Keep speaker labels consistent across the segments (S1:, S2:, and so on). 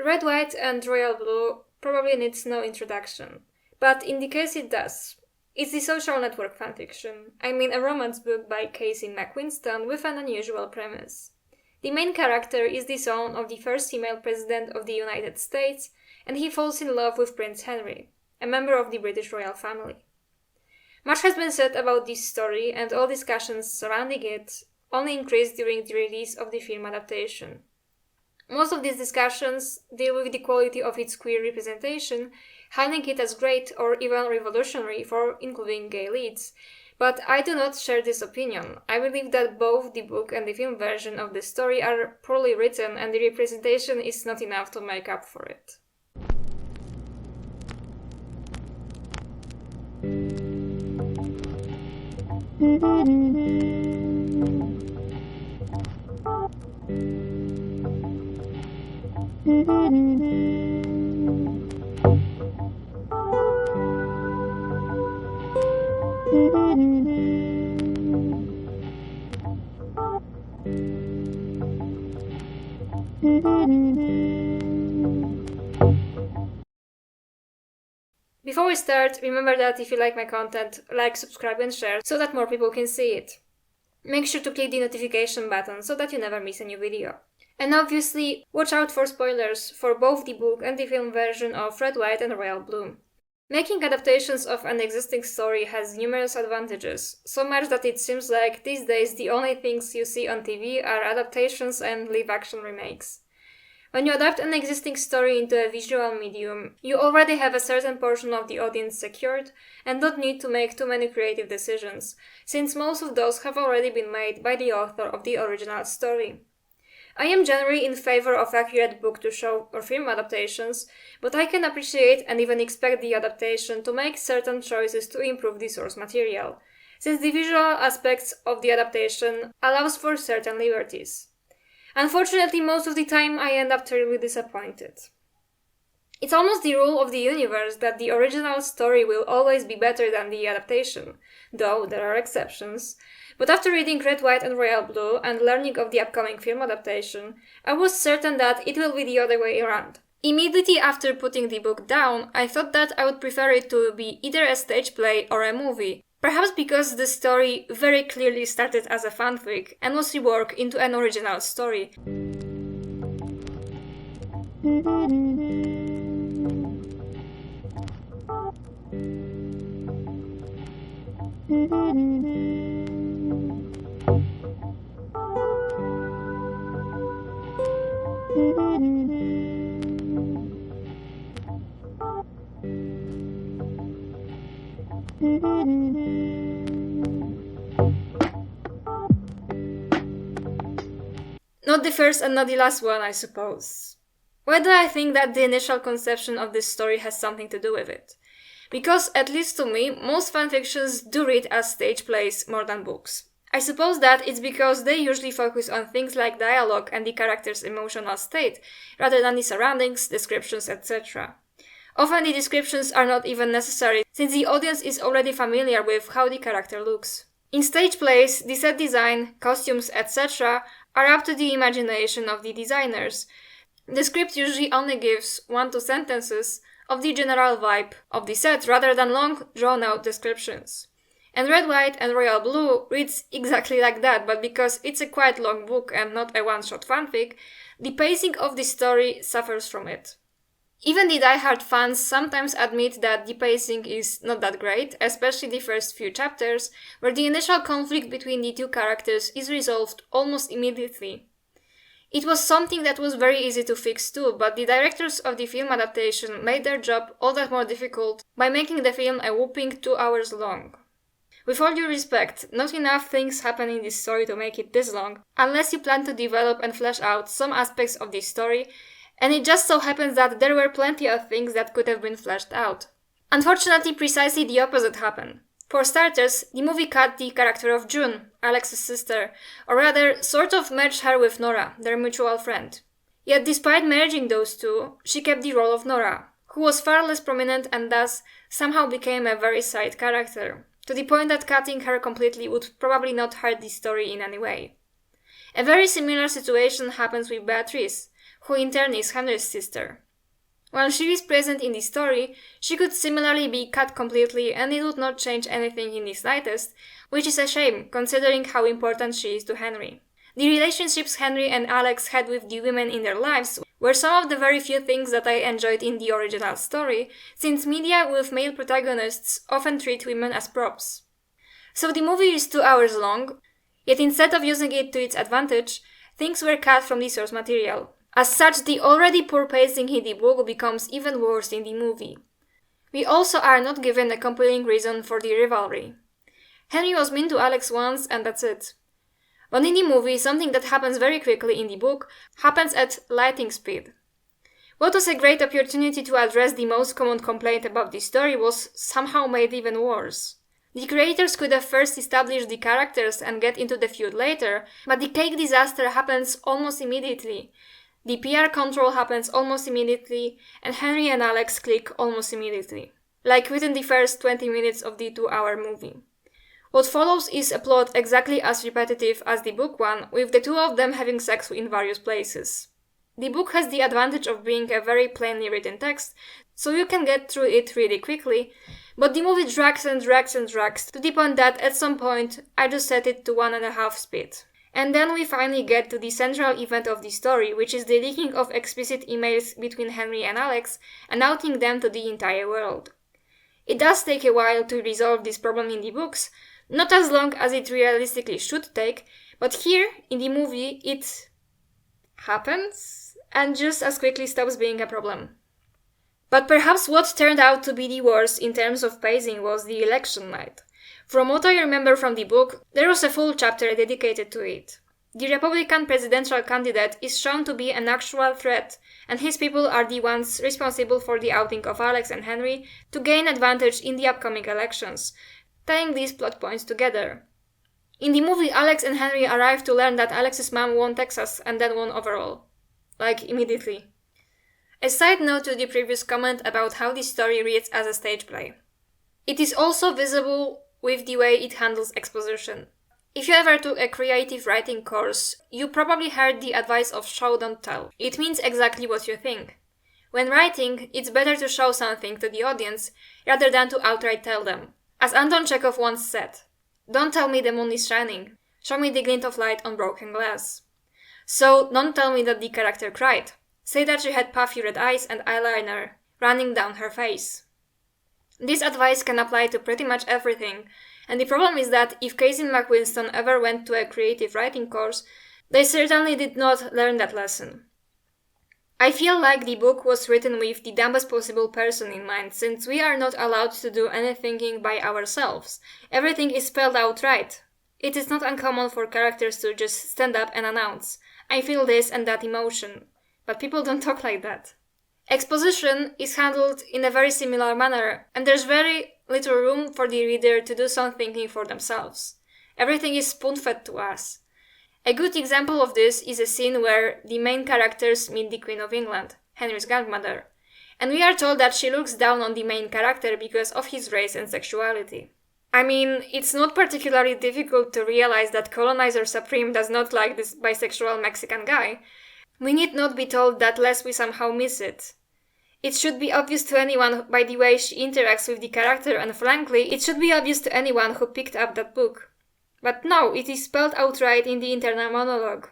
S1: Red, White and Royal Blue probably needs no introduction, but in the case it does. It's the social network fanfiction, a romance book by Casey mcquinston with an unusual premise. The main character is the son of the first female president of the United States, and he falls in love with Prince Henry, a member of the British royal family. Much has been said about this story, and all discussions surrounding it only increased during the release of the film adaptation. Most of these discussions deal with the quality of its queer representation, hailing it as great or even revolutionary for including gay leads, but I do not share this opinion. I believe that both the book and the film version of the story are poorly written and the representation is not enough to make up for it. Before we start, remember that if you like my content, like, subscribe and share so that more people can see it. Make sure to click the notification button so that you never miss a new video. And obviously, watch out for spoilers for both the book and the film version of Red, White and Royal Blue. Making adaptations of an existing story has numerous advantages, so much that it seems like these days the only things you see on TV are adaptations and live-action remakes. When you adapt an existing story into a visual medium, you already have a certain portion of the audience secured and don't need to make too many creative decisions, since most of those have already been made by the author of the original story. I am generally in favor of accurate book-to-show or film adaptations, but I can appreciate and even expect the adaptation to make certain choices to improve the source material, since the visual aspects of the adaptation allows for certain liberties. Unfortunately, most of the time I end up terribly disappointed. It's almost the rule of the universe that the original story will always be better than the adaptation, though there are exceptions. But after reading Red, White and Royal Blue and learning of the upcoming film adaptation, I was certain that it will be the other way around. Immediately after putting the book down, I thought that I would prefer it to be either a stage play or a movie. Perhaps because the story very clearly started as a fanfic and was reworked into an original story. Not the first and not the last one, I suppose. Why do I think that the initial conception of this story has something to do with it? Because, at least to me, most fanfictions do read as stage plays more than books. I suppose that it's because they usually focus on things like dialogue and the character's emotional state, rather than the surroundings, descriptions, etc. Often the descriptions are not even necessary, since the audience is already familiar with how the character looks. In stage plays, the set design, costumes, etc. are up to the imagination of the designers. The script usually only gives 1 to 2 sentences of the general vibe of the set rather than long, drawn-out descriptions. And Red, White and Royal Blue reads exactly like that, but because it's a quite long book and not a one-shot fanfic, the pacing of the story suffers from it. Even the die-hard fans sometimes admit that the pacing is not that great, especially the first few chapters, where the initial conflict between the two characters is resolved almost immediately. It was something that was very easy to fix too, but the directors of the film adaptation made their job all that more difficult by making the film a whopping 2 hours long. With all due respect, not enough things happen in this story to make it this long, unless you plan to develop and flesh out some aspects of the story, and it just so happens that there were plenty of things that could have been fleshed out. Unfortunately, precisely the opposite happened. For starters, the movie cut the character of June, Alex's sister, or rather, sort of merged her with Nora, their mutual friend. Yet despite merging those two, she kept the role of Nora, who was far less prominent and thus somehow became a very side character, to the point that cutting her completely would probably not hurt the story in any way. A very similar situation happens with Beatrice, who in turn is Henry's sister. While she is present in the story, she could similarly be cut completely and it would not change anything in the slightest, which is a shame considering how important she is to Henry. The relationships Henry and Alex had with the women in their lives were some of the very few things that I enjoyed in the original story, since media with male protagonists often treat women as props. So the movie is 2 hours long, yet instead of using it to its advantage, things were cut from the source material. As such, the already poor pacing in the book becomes even worse in the movie. We also are not given a compelling reason for the rivalry. Henry was mean to Alex once and that's it. But in the movie, something that happens very quickly in the book happens at lightning speed. What was a great opportunity to address the most common complaint about the story was somehow made even worse. The creators could have first established the characters and get into the feud later, but the cake disaster happens almost immediately. The PR control happens almost immediately, and Henry and Alex click almost immediately. Like within the first 20 minutes of the 2-hour movie. What follows is a plot exactly as repetitive as the book one, with the two of them having sex in various places. The book has the advantage of being a very plainly written text, so you can get through it really quickly, but the movie drags and drags and drags to the point that at some point I just set it to 1.5 speed. And then we finally get to the central event of the story, which is the leaking of explicit emails between Henry and Alex and outing them to the entire world. It does take a while to resolve this problem in the books, not as long as it realistically should take, but here, in the movie, it happens and just as quickly stops being a problem. But perhaps what turned out to be the worst in terms of pacing was the election night. From what I remember from the book, there was a full chapter dedicated to it. The Republican presidential candidate is shown to be an actual threat, and his people are the ones responsible for the outing of Alex and Henry to gain advantage in the upcoming elections, tying these plot points together. In the movie, Alex and Henry arrive to learn that Alex's mom won Texas and then won overall. Like, immediately. A side note to the previous comment about how the story reads as a stage play. It is also visible with the way it handles exposition. If you ever took a creative writing course, you probably heard the advice of show don't tell. It means exactly what you think. When writing, it's better to show something to the audience rather than to outright tell them. As Anton Chekhov once said, "Don't tell me the moon is shining, show me the glint of light on broken glass." So don't tell me that the character cried. Say that she had puffy red eyes and eyeliner running down her face. This advice can apply to pretty much everything, and the problem is that if Casey and McQuinston ever went to a creative writing course, they certainly did not learn that lesson. I feel like the book was written with the dumbest possible person in mind, since we are not allowed to do any thinking by ourselves. Everything is spelled out right. It is not uncommon for characters to just stand up and announce, "I feel this and that emotion." But people don't talk like that. Exposition is handled in a very similar manner, and there's very little room for the reader to do some thinking for themselves. Everything is spoon-fed to us. A good example of this is a scene where the main characters meet the Queen of England, Henry's grandmother, and we are told that she looks down on the main character because of his race and sexuality. I mean, it's not particularly difficult to realize that Colonizer Supreme does not like this bisexual Mexican guy. We need not be told that lest we somehow miss it. It should be obvious to anyone by the way she interacts with the character, and frankly, it should be obvious to anyone who picked up that book. But no, it is spelled outright in the internal monologue.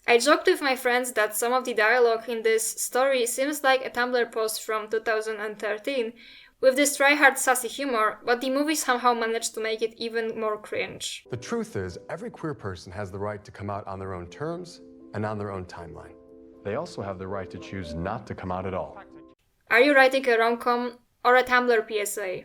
S1: I joked with my friends that some of the dialogue in this story seems like a Tumblr post from 2013, with this try-hard sassy humor, but the movie somehow managed to make it even more cringe.
S2: The truth is, every queer person has the right to come out on their own terms and on their own timeline. They also have the right to choose not to come out at all.
S1: Are you writing a rom-com or a Tumblr PSA?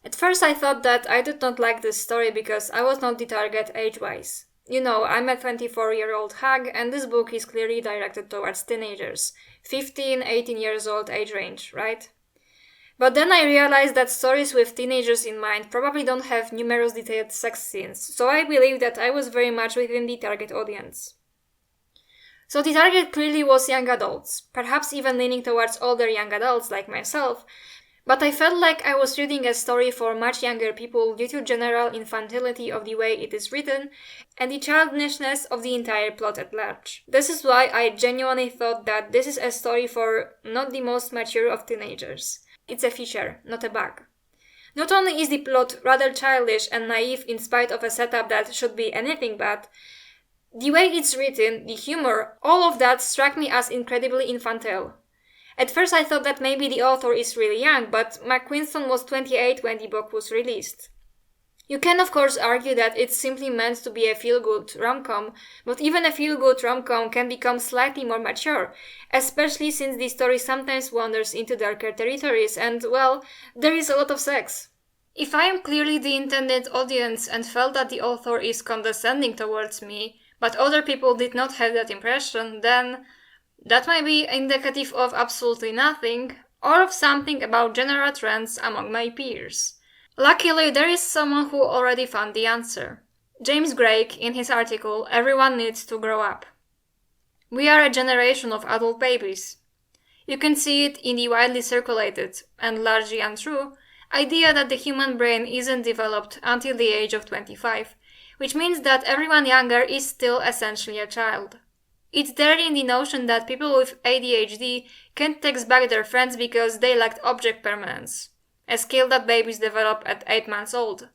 S1: At first I thought that I did not like this story because I was not the target age-wise. You know, I'm a 24-year-old hag and this book is clearly directed towards teenagers. 15, 18 years old age range, right? But then I realized that stories with teenagers in mind probably don't have numerous detailed sex scenes, so I believe that I was very much within the target audience. So the target clearly was young adults, perhaps even leaning towards older young adults like myself, But I felt like I was reading a story for much younger people due to general infantility of the way it is written and the childishness of the entire plot at large. This is why I genuinely thought that this is a story for not the most mature of teenagers. It's a feature, not a bug. Not only is the plot rather childish and naive in spite of a setup that should be anything but, the way it's written, the humor, all of that struck me as incredibly infantile. At first I thought that maybe the author is really young, but mcquinston was 28 when the book was released. You can of course argue that it's simply meant to be a feel-good rom-com, but even a feel-good rom-com can become slightly more mature, especially since the story sometimes wanders into darker territories and, well, there is a lot of sex. If I am clearly the intended audience and felt that the author is condescending towards me, but other people did not have that impression, then that might be indicative of absolutely nothing, or of something about general trends among my peers. Luckily, there is someone who already found the answer. James Gray, in his article, "Everyone Needs to Grow Up." We are a generation of adult babies. You can see it in the widely circulated, and largely untrue, idea that the human brain isn't developed until the age of 25, which means that everyone younger is still essentially a child. It's there in the notion that people with ADHD can't text back their friends because they lacked object permanence, a skill that babies develop at 8 months old.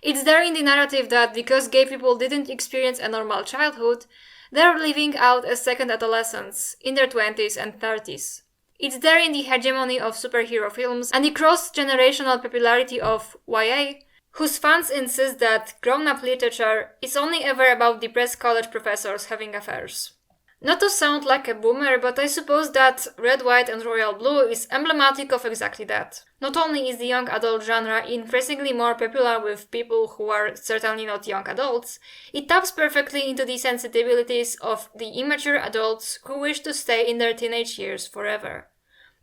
S1: It's there in the narrative that because gay people didn't experience a normal childhood, they're living out a second adolescence in their 20s and 30s. It's there in the hegemony of superhero films and the cross-generational popularity of YA, whose fans insist that grown-up literature is only ever about depressed college professors having affairs. Not to sound like a boomer, but I suppose that Red, White and Royal Blue is emblematic of exactly that. Not only is the young adult genre increasingly more popular with people who are certainly not young adults, it taps perfectly into the sensibilities of the immature adults who wish to stay in their teenage years forever.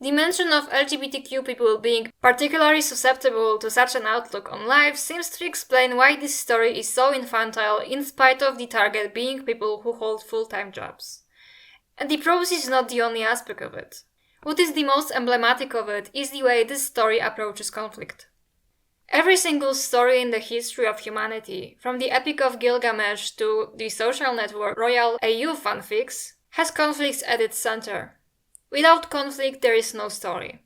S1: The mention of LGBTQ people being particularly susceptible to such an outlook on life seems to explain why this story is so infantile in spite of the target being people who hold full-time jobs. And the prose is not the only aspect of it. What is the most emblematic of it is the way this story approaches conflict. Every single story in the history of humanity, from the Epic of Gilgamesh to the social network Royal AU fanfics, has conflicts at its center. Without conflict, there is no story.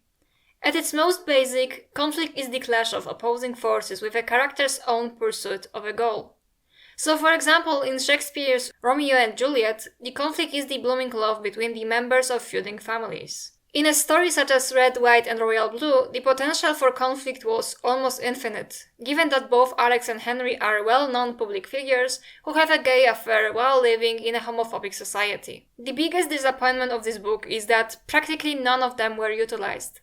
S1: At its most basic, conflict is the clash of opposing forces with a character's own pursuit of a goal. So, for example, in Shakespeare's Romeo and Juliet, the conflict is the blooming love between the members of feuding families. In a story such as Red, White and Royal Blue, the potential for conflict was almost infinite, given that both Alex and Henry are well-known public figures who have a gay affair while living in a homophobic society. The biggest disappointment of this book is that practically none of them were utilized.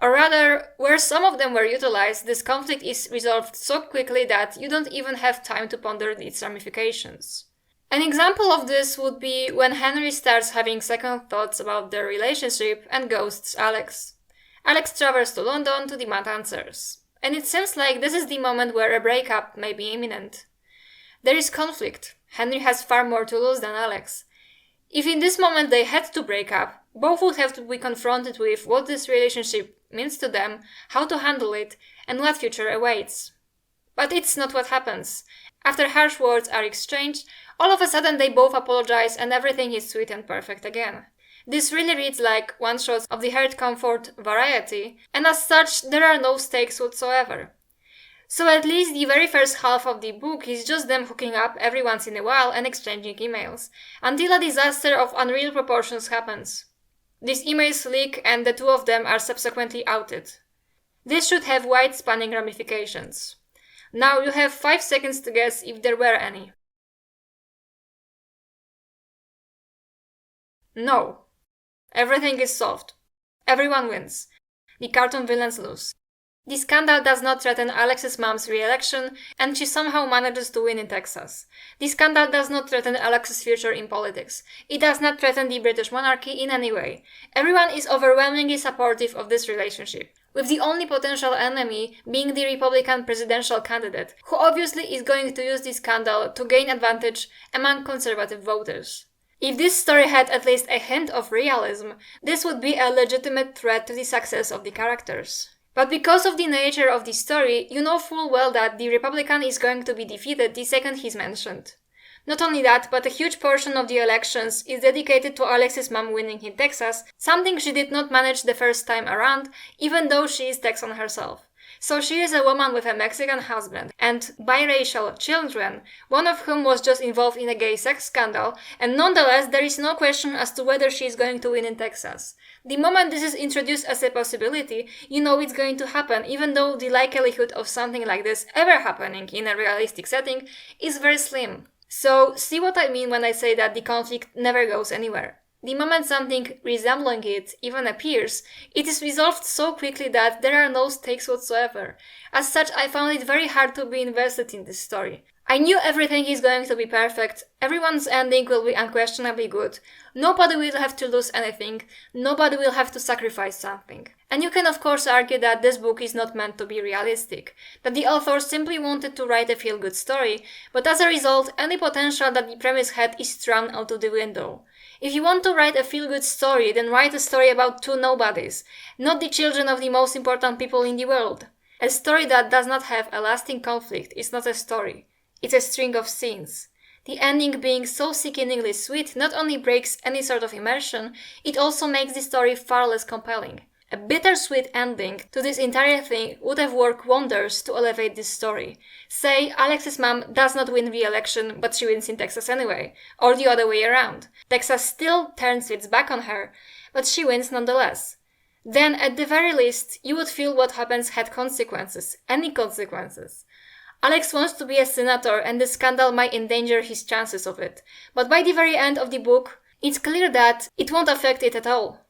S1: Or rather, where some of them were utilized, this conflict is resolved so quickly that you don't even have time to ponder its ramifications. An example of this would be when Henry starts having second thoughts about their relationship and ghosts Alex. Alex travels to London to demand answers, and it seems like this is the moment where a breakup may be imminent. There is conflict. Henry has far more to lose than Alex. If in this moment they had to break up, both would have to be confronted with what this relationship means to them, how to handle it, and what future awaits. But it's not what happens. After harsh words are exchanged, all of a sudden they both apologize and everything is sweet and perfect again. This really reads like one-shots of the Heart Comfort variety, and as such there are no stakes whatsoever. So at least the very first half of the book is just them hooking up every once in a while and exchanging emails, until a disaster of unreal proportions happens. These emails leak and the two of them are subsequently outed. This should have wide-spanning ramifications. Now you have 5 seconds to guess if there were any. No. Everything is solved. Everyone wins. The cartoon villains lose. The scandal does not threaten Alex's mom's re-election, and she somehow manages to win in Texas. The scandal does not threaten Alex's future in politics. It does not threaten the British monarchy in any way. Everyone is overwhelmingly supportive of this relationship, with the only potential enemy being the Republican presidential candidate, who obviously is going to use this scandal to gain advantage among conservative voters. If this story had at least a hint of realism, this would be a legitimate threat to the success of the characters. But because of the nature of the story, you know full well that the Republican is going to be defeated the second he's mentioned. Not only that, but a huge portion of the elections is dedicated to Alex's mom winning in Texas, something she did not manage the first time around, even though she is Texan herself. So she is a woman with a Mexican husband and biracial children, one of whom was just involved in a gay sex scandal, and nonetheless there is no question as to whether she is going to win in Texas. The moment this is introduced as a possibility, you know it's going to happen, even though the likelihood of something like this ever happening in a realistic setting is very slim. So, see what I mean when I say that the conflict never goes anywhere. The moment something resembling it even appears, it is resolved so quickly that there are no stakes whatsoever. As such, I found it very hard to be invested in this story. I knew everything is going to be perfect, everyone's ending will be unquestionably good, nobody will have to lose anything, nobody will have to sacrifice something. And you can of course argue that this book is not meant to be realistic, that the author simply wanted to write a feel-good story, but as a result, any potential that the premise had is thrown out of the window. If you want to write a feel-good story, then write a story about two nobodies, not the children of the most important people in the world. A story that does not have a lasting conflict is not a story. It's a string of scenes. The ending being so sickeningly sweet not only breaks any sort of immersion, it also makes the story far less compelling. A bittersweet ending to this entire thing would have worked wonders to elevate this story. Say, Alex's mom does not win re-election, but she wins in Texas anyway, or the other way around. Texas still turns its back on her, but she wins nonetheless. Then, at the very least, you would feel what happens had consequences, any consequences. Alex wants to be a senator and the scandal might endanger his chances of it, but by the very end of the book, it's clear that it won't affect it at all.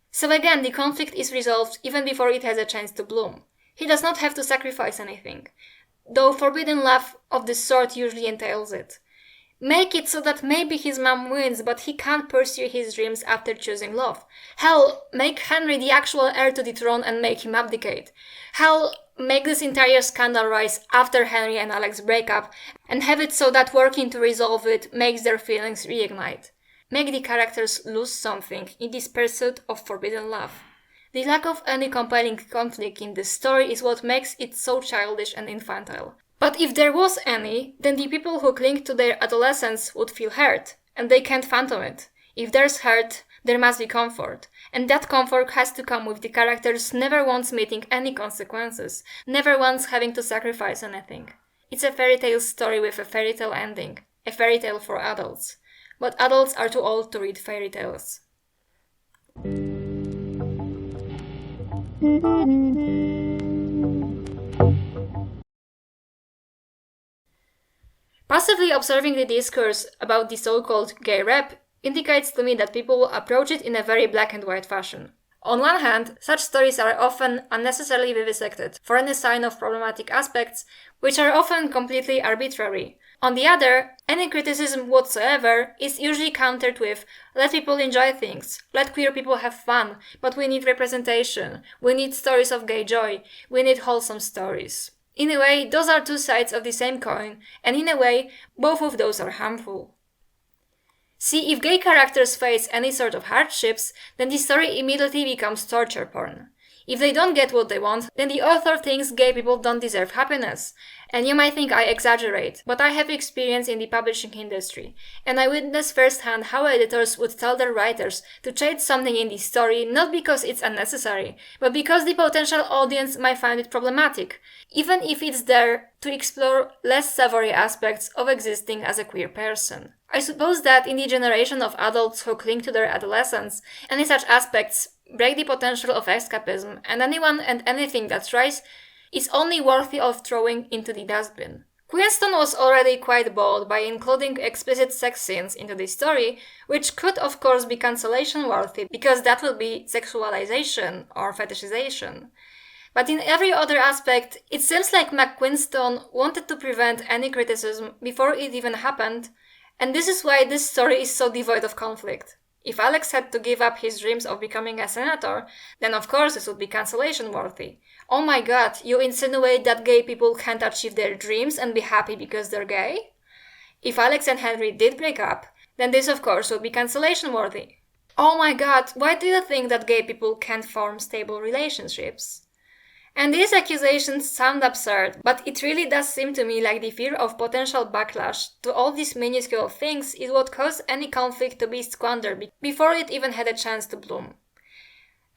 S1: So again, the conflict is resolved even before it has a chance to bloom. He does not have to sacrifice anything, though forbidden love of this sort usually entails it. Make it so that maybe his mom wins, but he can't pursue his dreams after choosing love. Hell, make Henry the actual heir to the throne and make him abdicate. Hell, make this entire scandal rise after Henry and Alex break up, and have it so that working to resolve it makes their feelings reignite. Make the characters lose something in this pursuit of forbidden love. The lack of any compelling conflict in this story is what makes it so childish and infantile. But if there was any, then the people who cling to their adolescence would feel hurt, and they can't fathom it. If there's hurt, there must be comfort, and that comfort has to come with the characters never once meeting any consequences, never once having to sacrifice anything. It's a fairy tale story with a fairy tale ending, a fairy tale for adults. But adults are too old to read fairy tales. Passively observing the discourse about the so-called gay rep indicates to me that people approach it in a very black and white fashion. On one hand, such stories are often unnecessarily vivisected for any sign of problematic aspects, which are often completely arbitrary. On the other, any criticism whatsoever is usually countered with, let people enjoy things, let queer people have fun, but we need representation, we need stories of gay joy, we need wholesome stories. In a way, those are two sides of the same coin, and in a way, both of those are harmful. See, if gay characters face any sort of hardships, then the story immediately becomes torture porn. If they don't get what they want, then the author thinks gay people don't deserve happiness. And you might think I exaggerate, but I have experience in the publishing industry, and I witnessed firsthand how editors would tell their writers to change something in the story not because it's unnecessary, but because the potential audience might find it problematic, even if it's there to explore less savory aspects of existing as a queer person. I suppose that in the generation of adults who cling to their adolescence, any such aspects break the potential of escapism, and anyone and anything that tries is only worthy of throwing into the dustbin. mcquinston was already quite bold by including explicit sex scenes into the story, which could of course be cancellation worthy because that would be sexualization or fetishization. But in every other aspect, it seems like mcquinston wanted to prevent any criticism before it even happened, and this is why this story is so devoid of conflict. If Alex had to give up his dreams of becoming a senator, then of course this would be cancellation worthy. Oh my god, you insinuate that gay people can't achieve their dreams and be happy because they're gay? If Alex and Henry did break up, then this of course would be cancellation worthy. Oh my god, why do you think that gay people can't form stable relationships? And these accusations sound absurd, but it really does seem to me like the fear of potential backlash to all these minuscule things is what caused any conflict to be squandered before it even had a chance to bloom.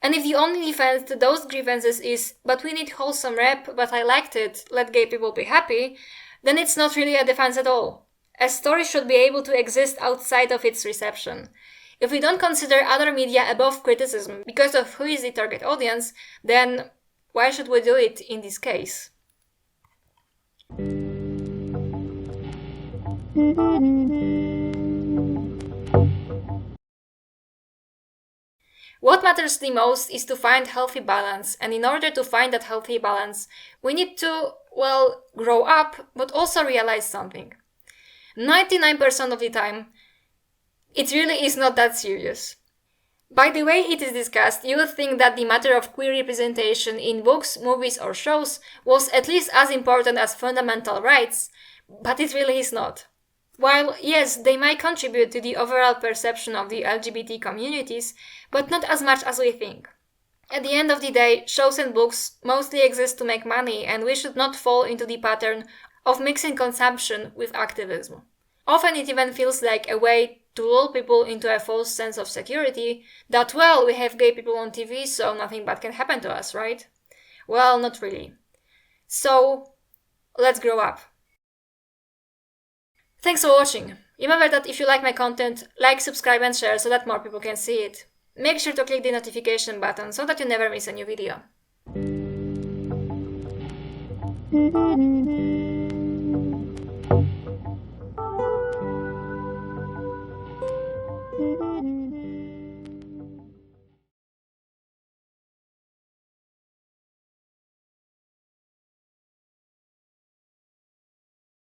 S1: And if the only defense to those grievances is, but we need wholesome rap, but I liked it, let gay people be happy, then it's not really a defense at all. A story should be able to exist outside of its reception. If we don't consider other media above criticism because of who is the target audience, then why should we do it in this case? What matters the most is to find healthy balance, and in order to find that healthy balance, we need to, well, grow up, but also realize something. 99% of the time, it really is not that serious. By the way it is discussed, you would think that the matter of queer representation in books, movies, or shows was at least as important as fundamental rights, but it really is not. While, yes, they might contribute to the overall perception of the LGBT communities, but not as much as we think. At the end of the day, shows and books mostly exist to make money, and we should not fall into the pattern of mixing consumption with activism. Often it even feels like a way to lull people into a false sense of security that, well, we have gay people on TV, so nothing bad can happen to us, right? Well, not really. So, let's grow up. Thanks for watching. Remember that if you like my content, like, subscribe and share so that more people can see it. Make sure to click the notification button so that you never miss a new video.